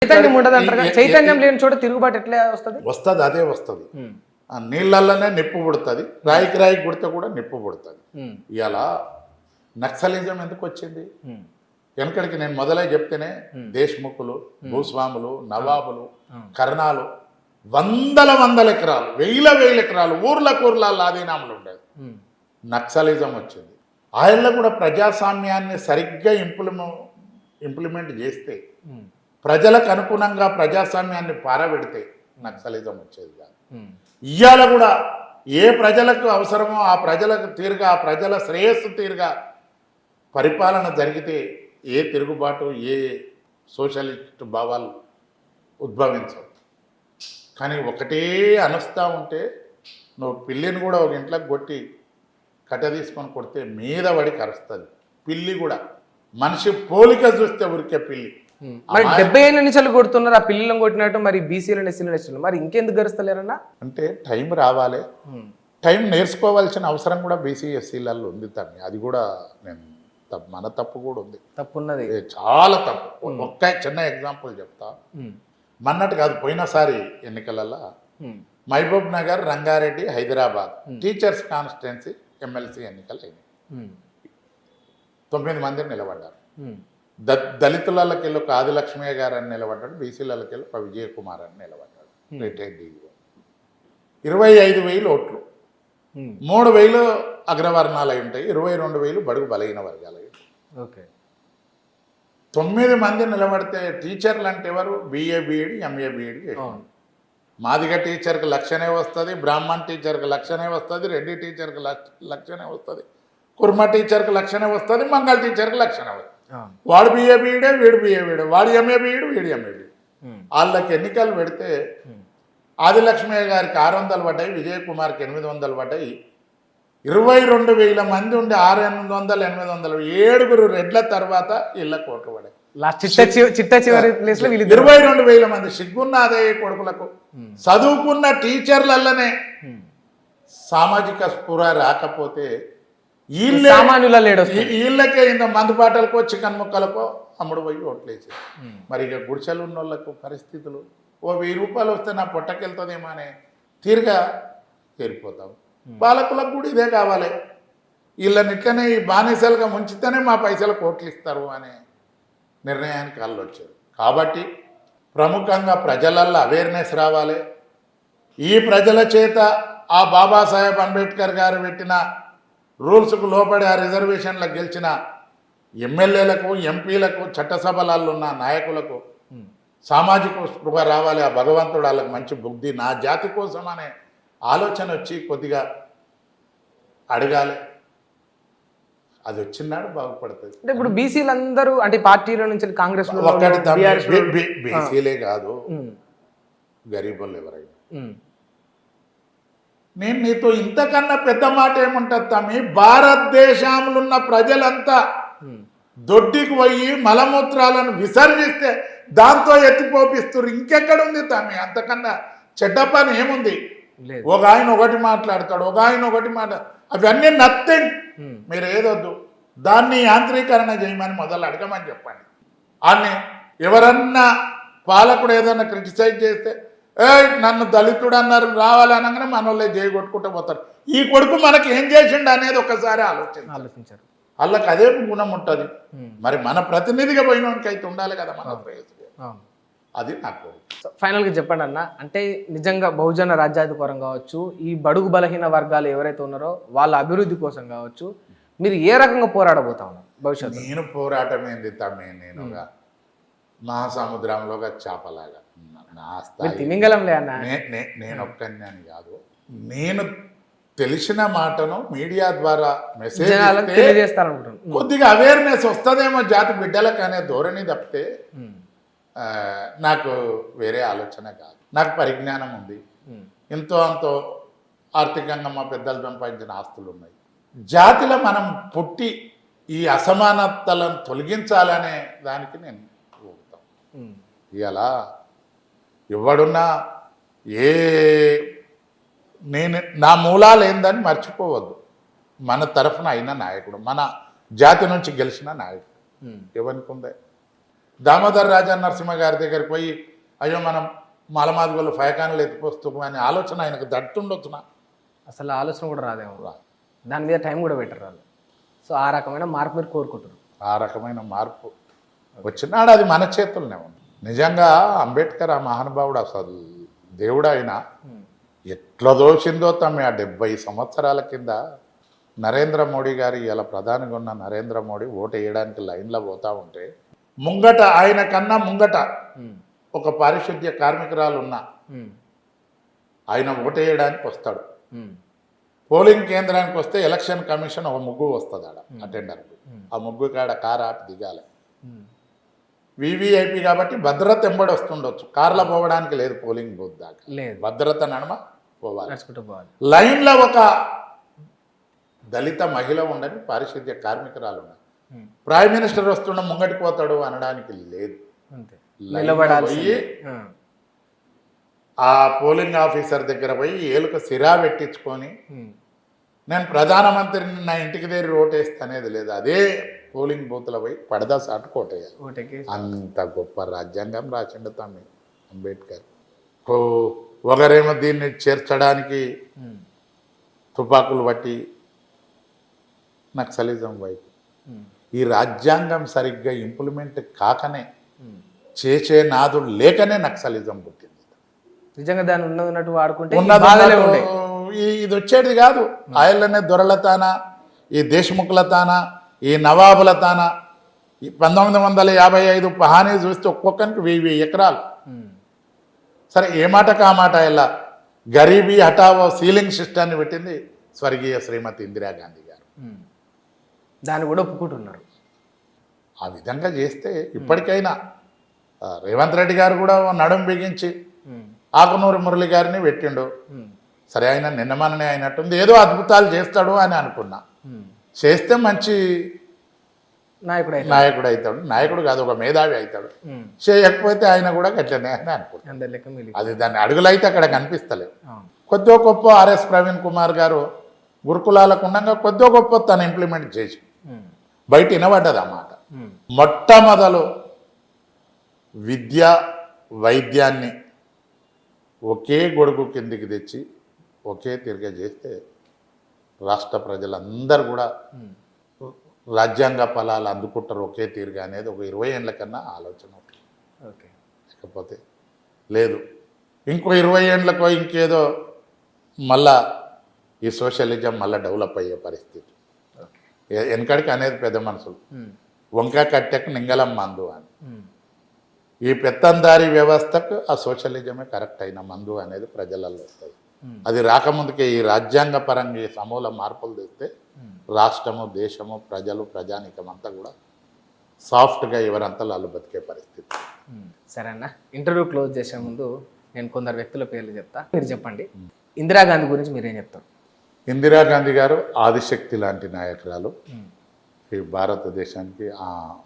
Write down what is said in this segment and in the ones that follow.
చైతన్యం ఉండదు అంటారు. చైతన్యం లేని చోట తిరుగుబాటు ఎట్లా వస్తుంది? వస్తుంది, అదే వస్తుంది. ఆ నీళ్ళల్లోనే నిప్పు పుడుతుంది, రాయికి రాయికి పుడితే కూడా నిప్పు పుడుతుంది. ఇలా నక్సలిజం ఎందుకు వచ్చింది? వెనకడికి నేను మొదలై చెప్తేనే దేశ్ముఖులు, భూస్వాములు, నవాబులు, కర్ణాలు వందల ఎకరాలు, వేల ఎకరాలు ఊర్ల ఆధీనాములు ఉండేది. నక్సలిజం వచ్చింది. ఆయనలో కూడా ప్రజాస్వామ్యాన్ని సరిగ్గా ఇంప్లిమెంట్ చేస్తే, ప్రజలకు అనుగుణంగా ప్రజాస్వామ్యాన్ని పారబెడితే నక్సలిజం వచ్చేది కాదు. ఇవాళ కూడా ఏ ప్రజలకు అవసరమో ఆ ప్రజలకు తీరుగా, ఆ ప్రజల శ్రేయస్సు తీరుగా పరిపాలన జరిగితే ఏ తిరుగుబాటు, ఏ సోషలిస్ట్ భావాలు ఉద్భవించవు. కానీ ఒకటే అనుస్తూ ఉంటే నువ్వు పిల్లిని కూడా ఒక ఇంట్లోకి కొట్టి కట్ట తీసుకొని కొడితే మీద పడి కరుస్తుంది. పిల్లి కూడా మనిషి పోలిక చూస్తే ఉరికే పిల్లి. మరి 70 ఏళ్ళ నుంచి కొడుతున్నారు ఆ పిల్లలను కొట్టినట్టు, మరి బీసీలను ఎస్సీలను ఎస్టీలు మరి ఇంకెందుకు గరుస్తలేరన్నా? అంటే టైం రావాలి, టైం నేర్చుకోవాల్సిన అవసరం కూడా బీసీ ఎస్సీలలో ఉంది తమ్మి. అది కూడా నేను మన తప్పు కూడా ఉంది, తప్పున్నది, చాలా తప్పు. ఒక్క చిన్న ఎగ్జాంపుల్ చెప్తా. మన్నట్టు కాదు, పోయినసారి ఎన్నికలలో Mahabubnagar, Rangareddy, Hyderabad teachers constituency MLC ఎన్నికలు అయినాయి. 9 మంది నిలబడ్డారు. దళితులకి వెళ్ళి ఒక ఆదిలక్ష్మయ్య గారు అని నిలబడ్డాడు, బీసీలకి వెళ్ళి ఒక విజయకుమార్ అని నిలబడ్డాడు, రిటైర్డ్ డీజీఓ. 25,000 ఓట్లు, 3,000 అగ్రవర్ణాలు అయి ఉంటాయి, 22,000 బడుగు బలహీన వర్గాలు అయి ఉంటాయి. ఓకే, 9 మంది నిలబడితే టీచర్లు అంటే ఎవరు? BA BEd MA BEd చేసాం. మాదిగ టీచర్కి లక్షనే వస్తుంది, బ్రాహ్మణ్ టీచర్కి లక్షనే వస్తుంది, రెడ్డి టీచర్కి లక్షనే వస్తుంది, కుర్మ టీచర్కి లక్షనే వస్తుంది, మంగళ టీచర్కి లక్షనే వస్తుంది. వాడు BA BEd, వీడు BA BEd, వాడు MA BEd, వీడు MA BEd. వాళ్ళకి ఎన్నికలు పెడితే ఆదిలక్ష్మయ్య గారికి 600 పడ్డాయి, విజయకుమార్కి 800 పడ్డాయి. 22,000 మంది ఉండి 600, 800, 7 రెడ్ల తర్వాత ఇళ్ళ కోట్లు పడాయి. 22,000 మంది సిగ్గున్న ఆదాయ కొడుకులకు, చదువుకున్న టీచర్లల్లనే సామాజిక స్పృహ రాకపోతే వీళ్ళకే ఇంత మందుబాటలకో చికెన్ ముక్కలకో అమ్ముడు పోయి ఓట్లేసి. మరి ఇక గుడిసెలు ఉన్న వాళ్ళకు పరిస్థితులు, ఓ 1000 రూపాయలు వస్తే నా పొట్టకెళ్తుందేమో అనే తీరుగా చేరిపోతాం. బాలకులకు కూడా ఇదే కావాలి, వీళ్ళని ఇట్లనే ఈ బానిసలుగా ముంచితేనే మా పైసలకు ఓట్లు ఇస్తారు అనే నిర్ణయానికి వాళ్ళు వచ్చారు. కాబట్టి ప్రముఖంగా ప్రజలల్లో అవేర్నెస్ రావాలి. ఈ ప్రజల చేత ఆ బాబాసాహెబ్ అంబేద్కర్ గారు పెట్టిన రూల్స్కు లోపడి ఆ రిజర్వేషన్లకు గెలిచిన ఎమ్మెల్యేలకు, ఎంపీలకు, చట్టసభలలో ఉన్న నాయకులకు సామాజిక స్పృహ రావాలి. ఆ భగవంతుడు వాళ్ళకి మంచి బుద్ధి, నా జాతి కోసం అనే ఆలోచన వచ్చి కొద్దిగా అడగాలి. అది వచ్చినాడు బాగుపడుతుంది. అంటే ఇప్పుడు బీసీలందరూ అంటే పార్టీల నుంచి కాంగ్రెస్ బీసీలే కాదు, గరీబులు ఎవరైనా. నేను నీతో ఇంతకన్నా పెద్ద మాట ఏముంటుంది తమ్మి? భారతదేశంలో ఉన్న ప్రజలంతా దొడ్డికి పోయి మలమూత్రాలను విసర్జిస్తే దాంతో ఎత్తిపోపిస్తారు. ఇంకెక్కడుంది తమ్మి? అంతకన్నా చెడ్డ పని ఏముంది? ఒక ఆయన ఒకటి మాట్లాడతాడు, ఒక ఆయన ఒకటి అవన్నీ నథింగ్. మీరు ఏదొద్దు, దాన్ని యాంత్రీకరణ చేయమని మొదలు అడగమని చెప్పండి. అన్నీ ఎవరన్నా పాలకుడు ఏదన్నా క్రిటిసైజ్ చేస్తే నన్ను దళితుడు అన్నారు రావాలనగానే మన వాళ్ళే చేయగొట్టుకుంటూ పోతారు. ఈ కొడుకు మనకి ఏం చేసిండు అనేది ఒకసారి ఆలోచించారు. వాళ్ళకి అదే గుణం ఉంటుంది. మరి మన ప్రతినిధిగా పోయినోనికి అయితే ఉండాలి కదా మన అది నాకు. ఫైనల్గా చెప్పండి అన్న, అంటే నిజంగా బహుజన రాజ్యాధికారం కావచ్చు, ఈ బడుగు బలహీన వర్గాలు ఎవరైతే ఉన్నారో వాళ్ళ అభివృద్ధి కోసం కావచ్చు, మీరు ఏ రకంగా పోరాడబోతా ఉన్నారు భవిష్యత్తు? నేను పోరాటం ఏంది తమ్మి, నేను మహాసముద్రంలోగా చేపలాగా నా స్థాయి. నేను ఒక్కని అని కాదు, నేను తెలిసిన మాటను మీడియా ద్వారా మెసేజ్ తెలియజేస్తారనుకుంటున్నాను. కొద్దిగా అవేర్నెస్ వస్తుందేమో జాతి బిడ్డలకు అనే ధోరణి తప్పితే నాకు వేరే ఆలోచన కాదు. నాకు పరిజ్ఞానం ఉంది, ఎంతో అంతో ఆర్థికంగా మా పెద్దలు సంపాదించిన ఆస్తులు ఉన్నాయి. జాతిలో మనం పుట్టి ఈ అసమానతలను తొలగించాలనే దానికి నేను ఊపుతాం. ఇలా ఎవడున్నా నేను నా మూలాలు ఏందని మర్చిపోవద్దు. మన తరఫున అయిన నాయకుడు, మన జాతి నుంచి గెలిచిన నాయకుడు ఎవరికి ఉందే. దామోదర్ రాజా నరసింహ గారి దగ్గరికి పోయి అయ్యో మనం మలమాదిగోళ్ళు ఫైకాన్లు ఎత్తిపోస్తాము అనే ఆలోచన ఆయనకు దట్టుండొచ్చునా? అసలు ఆలోచన కూడా రాదేమో, దాని మీద టైం కూడా పెట్టరు వాళ్ళు. సో ఆ రకమైన మార్పు మీరు కోరుకుంటారు. ఆ రకమైన మార్పు వచ్చినాడు, అది మన చేతుల్లోనే ఉంది. నిజంగా అంబేద్కర్ ఆ మహానుభావుడు అసలు దేవుడు అయినా ఎట్లా దోషిందో తమ్మి ఆ 70 సంవత్సరాల కింద నరేంద్ర మోడీ గారు ఇలా ప్రధానిగా ఉన్న నరేంద్ర మోడీ ఓటు వేయడానికి లైన్లో పోతా ఉంటే ముంగట ఆయన కన్నా ముంగట ఒక పారిశుద్ధ్య కార్మికురాలు ఉన్నా ఆయన ఓటు వేయడానికి వస్తాడు. పోలింగ్ కేంద్రానికి వస్తే ఎలక్షన్ కమిషన్ ఒక ముగ్గు వస్తుంది ఆడ అటెండర్కి. ఆ ముగ్గు కాడ కారు ఆపి దిగాలి. వివిఐపి కాబట్టి భద్రత ఎంబడి వస్తుండొచ్చు, కార్లో పోవడానికి లేదు. పోలింగ్ బూత్ దాకా లేదు, భద్రత నడమ పోవాలి. నడుచుకుంటూ పోవాలి. లైన్లో ఒక దళిత మహిళ ఉండని పారిశుద్ధ్య కార్మికురాలు ఉన్నారు. ప్రైమ్ మినిస్టర్ వస్తుండ ముంగటికి పోతాడు అనడానికి లేదు. పోయి ఆ పోలింగ్ ఆఫీసర్ దగ్గర పోయి ఏలుక సిరా పెట్టించుకొని నేను ప్రధానమంత్రిని నా ఇంటికి దగ్గర ఓటేస్తానేది లేదు. అదే పోలింగ్ బూత్లో పోయి పడదా సాటు కోటేయాలి. అంత గొప్ప రాజ్యాంగం రాసిండు తమ్మి అంబేద్కర్. ఒకరేమో దీన్ని చేర్చడానికి తుపాకులు బట్టి నక్సలిజం వైపు. ఈ రాజ్యాంగం సరిగ్గా ఇంప్లిమెంట్ కాకనే చేసే నాదుడు లేకనే నక్సలిజం పుట్టింది. నిజంగా దాన్ని ఉన్నట్టు వాడుకుంటే ఇది వచ్చేది కాదు. ఆయననే దొరలతాన, ఈ దేశముఖులతాన, ఈ నవాబులతాన. ఈ 1955 పహానీ చూస్తే ఒక్కొక్కరికి 1000 ఎకరాలు. సరే ఏ మాటకు ఆ మాట ఇలా గరీబీ హఠావో సీలింగ్ సిస్టాన్ని పెట్టింది స్వర్గీయ శ్రీమతి ఇందిరాగాంధీ గారు. దాన్ని కూడా ఒప్పుకుంటున్నారు. ఆ విధంగా చేస్తే ఇప్పటికైనా రేవంత్ రెడ్డి గారు కూడా నడుం బిగించి ఆకునూరి మురళి గారిని పెట్టిండు. సరే ఆయన నిన్నమననే అయినట్టుంది, ఏదో అద్భుతాలు చేస్తాడు అని అనుకున్నా. చేస్తే మంచి నాయకుడు అవుతాడు. నాయకుడు కాదు, ఒక మేధావి అవుతాడు. చేయకపోతే ఆయన కూడా గట్లనే అని అనుకుంటాడు. అది దాని అడుగులైతే అక్కడ కనిపిస్తలేదు. కొద్దో గొప్ప ఆర్ఎస్ ప్రవీణ్ కుమార్ గారు గురుకులాలకు ఉండగా కొద్దో గొప్ప తను ఇంప్లిమెంట్ చేసి బయట వినబడ్డది అన్నమాట. మొట్టమొదలు విద్య వైద్యాన్ని ఒకే గొడుగు కిందికి తెచ్చి ఒకే తిరిగ చేస్తే రాష్ట్ర ప్రజలందరూ కూడా రాజ్యాంగ ఫలాలు అందుకుంటారు ఒకే తీరుగా అనేది ఒక 20 ఏళ్ళ కన్నా ఆలోచన. లేకపోతే లేదు, ఇంకో 20 ఏళ్ళకో ఇంకేదో మళ్ళా ఈ సోషలిజం మళ్ళీ డెవలప్ అయ్యే పరిస్థితి. వెనకడికి అనేది పెద్ద మనుషులు వంక కట్టెకు నింగలం మందు అని. ఈ పెత్తందారీ వ్యవస్థకు ఆ సోషలిజమే కరెక్ట్ అయిన మందు అనేది ప్రజలలో వస్తుంది. అది రాకముందుకే ఈ రాజ్యాంగ పరంగా సమూల మార్పులు తెస్తే రాష్ట్రము, దేశము, ప్రజలు, ప్రజానీకం అంతా కూడా సాఫ్ట్గా ఎవరంతా వాళ్ళు బతికే పరిస్థితి. సరే అన్న, ఇంటర్వ్యూ క్లోజ్ చేసే ముందు నేను కొందరు వ్యక్తుల పేర్లు చెప్తా, మీరు చెప్పండి. ఇందిరాగాంధీ గురించి మీరేం చెప్తారు? ఇందిరాగాంధీ గారు ఆదిశక్తి లాంటి నాయకురాలు. ఈ భారతదేశానికి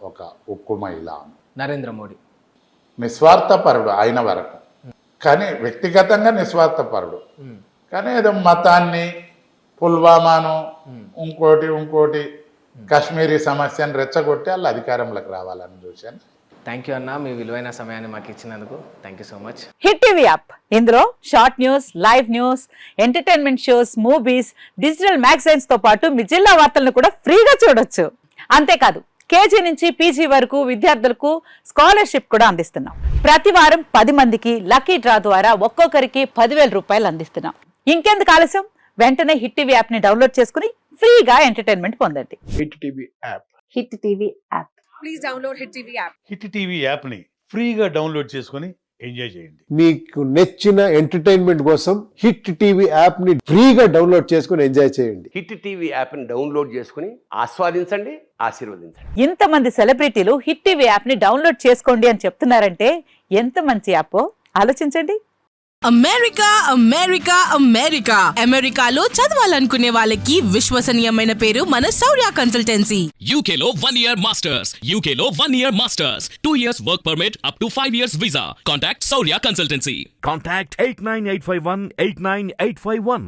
ఒక ఉక్కు మహిళ. నరేంద్ర మోడీ నిస్వార్థపరుడు ఆయన వరకు, కానీ వ్యక్తిగతంగా నిస్వార్థపరుడు. కానీ ఏదో మతాన్ని, పుల్వామాను, ఇంకోటి కాశ్మీరీ సమస్యను రెచ్చగొట్టి వాళ్ళు అధికారంలోకి రావాలని చూశాను. థ్యాంక్ యూ అన్న, మీ విలువైన సమయాన్ని మాకు ఇచ్చినందుకు thank you so much. Hit TV app, ఇందులో short news, live news, entertainment shows, movies, digital magazines తో పాటు మీ జిల్లా వార్తలను కూడా ఫ్రీగా చూడొచ్చు. అంతేకాదు కేజీ నుంచి పీజీ వరకు విద్యార్థులకు స్కాలర్షిప్ కూడా అందిస్తున్నాం. ప్రతి వారం 10 మందికి లక్కీ డ్రా ద్వారా ఒక్కొక్కరికి 10,000 రూపాయలు అందిస్తున్నాం. ఇంకెందుకు ఆలస్యం, వెంటనే హిట్ టీవీ యాప్ ని డౌన్లోడ్ చేసుకుని ఫ్రీగా ఎంటర్టైన్మెంట్ పొందండి. Hit TV app. Hit TV app. Please download hit TV app. Hit TV app ని ఫ్రీగా డౌన్లోడ్ చేసుకొని ఎంజాయ్ చేయండి. మీకు నచ్చిన ఎంటర్టైన్మెంట్ కోసం హిట్ టీవీ యాప్ ని ఫ్రీగా డౌన్లోడ్ చేసుకొని ఎంజాయ్ చేయండి. హిట్ టీవీ యాప్ ని డౌన్లోడ్ చేసుకుని ఆస్వాదించండి, ఆశీర్వదించండి. ఇంతమంది సెలబ్రిటీలు హిట్ టీవీ యాప్ ని డౌన్లోడ్ చేసుకోండి అని చెప్తున్నారంటే ఎంత మంచి యాప్ ఆలోచించండి. అమెరికా అమెరికా అమెరికా అమెరికాలో చదవాలనుకునే వాళ్ళకి విశ్వసనీయమైన పేరు మన శౌర్య కన్సల్టెన్సీ. UK లో 1 year masters. UK లో 1 year masters. 2 years work permit up to 5 years visa. Contact Saurya Consultancy. Contact 89851 89851.